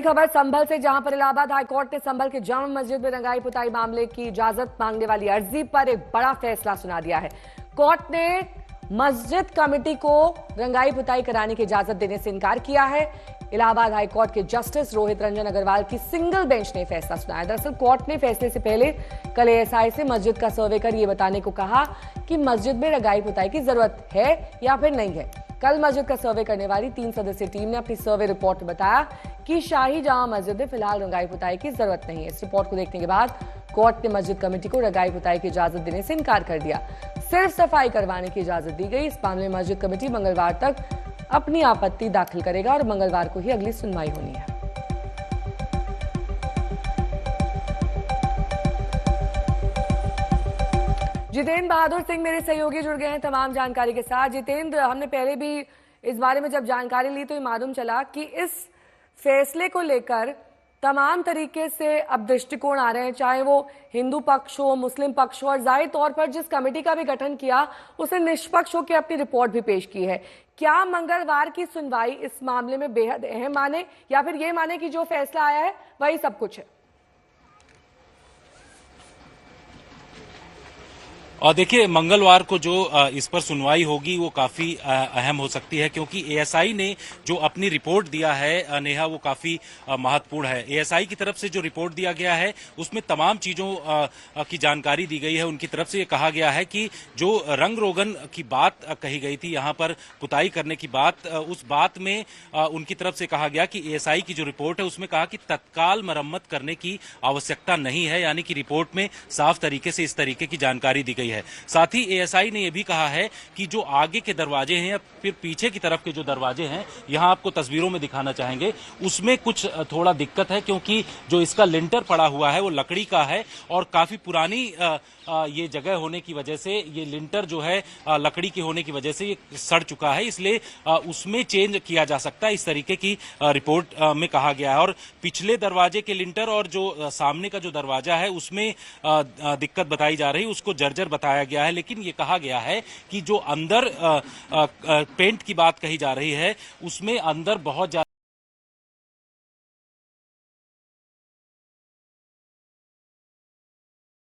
खबर संभल से, जहां पर इलाहाबाद हाईकोर्ट ने संभल के जामा मस्जिद में रंगाई पुताई मामले की इजाजत मांगने वाली अर्जी पर एक बड़ा फैसला सुना दिया है। कोर्ट ने मस्जिद कमेटी को रंगाई पुताई कराने की इजाजत देने से इनकार किया है। इलाहाबाद हाईकोर्ट के जस्टिस रोहित रंजन अग्रवाल की सिंगल बेंच ने फैसला सुनाया। दरअसल कोर्ट ने फैसले से पहले कल एएसआई से मस्जिद का सर्वे कर यह बताने को कहा कि मस्जिद में रंगाई पुताई की जरूरत है या फिर नहीं है। कल मस्जिद का सर्वे करने वाली 3 सदस्यीय टीम ने अपनी सर्वे रिपोर्ट में बताया कि शाही जामा मस्जिद में फिलहाल रंगाई पुताई की जरूरत नहीं है। इस रिपोर्ट को देखने के बाद कोर्ट ने मस्जिद कमेटी को रंगाई पुताई की इजाजत देने से इनकार कर दिया। सिर्फ सफाई करवाने की इजाजत दी गई। इस मामले में मस्जिद कमेटी मंगलवार तक अपनी आपत्ति दाखिल करेगा और मंगलवार को ही अगली सुनवाई होनी है। जितेंद्र बहादुर सिंह मेरे सहयोगी जुड़ गए हैं तमाम जानकारी के साथ। जितेंद्र, हमने पहले भी इस बारे में जब जानकारी ली तो ये मालूम चला कि इस फैसले को लेकर तमाम तरीके से अब दृष्टिकोण आ रहे हैं, चाहे वो हिंदू पक्ष हो, मुस्लिम पक्ष हो, और जाहिर तौर पर जिस कमेटी का भी गठन किया उसने निष्पक्ष होकर अपनी रिपोर्ट भी पेश की है। क्या मंगलवार की सुनवाई इस मामले में बेहद अहम माने या फिर ये माने कि जो फैसला आया है वही सब कुछ है? और देखिए, मंगलवार को जो इस पर सुनवाई होगी वो काफी अहम हो सकती है, क्योंकि एएसआई ने जो अपनी रिपोर्ट दिया है नेहा, वो काफी महत्वपूर्ण है। एएसआई की तरफ से जो रिपोर्ट दिया गया है उसमें तमाम चीजों की जानकारी दी गई है। उनकी तरफ से ये कहा गया है कि जो रंग रोगन की बात कही गई थी, यहाँ पर पुताई करने की बात, उस बात में उनकी तरफ से कहा गया कि एएसआई की जो रिपोर्ट है उसमें कहा कि तत्काल मरम्मत करने की आवश्यकता नहीं है, यानी कि रिपोर्ट में साफ तरीके से इस तरीके की जानकारी दी गई है। साथ ही एएसआई ने यह भी कहा है कि जो आगे के दरवाजे हैं या फिर पीछे की तरफ के जो दरवाजे हैं, यहां आपको तस्वीरों में दिखाना चाहेंगे, उसमें कुछ थोड़ा दिक्कत है, क्योंकि जो इसका लिंटर पड़ा हुआ है वो लकड़ी का है और काफी पुरानी ये जगह होने की वजह से, ये लिंटर जो है लकड़ी के होने की वजह से ये सड़ चुका है, इसलिए उसमें चेंज किया जा सकता है, इस तरीके की रिपोर्ट में कहा गया है। और पिछले दरवाजे के लिंटर और जो सामने का जो दरवाजा है उसमें दिक्कत बताई जा रही है, उसको जर्जर बताया गया है। लेकिन ये कहा गया है कि जो अंदर पेंट की बात कही जा रही है उसमें अंदर बहुत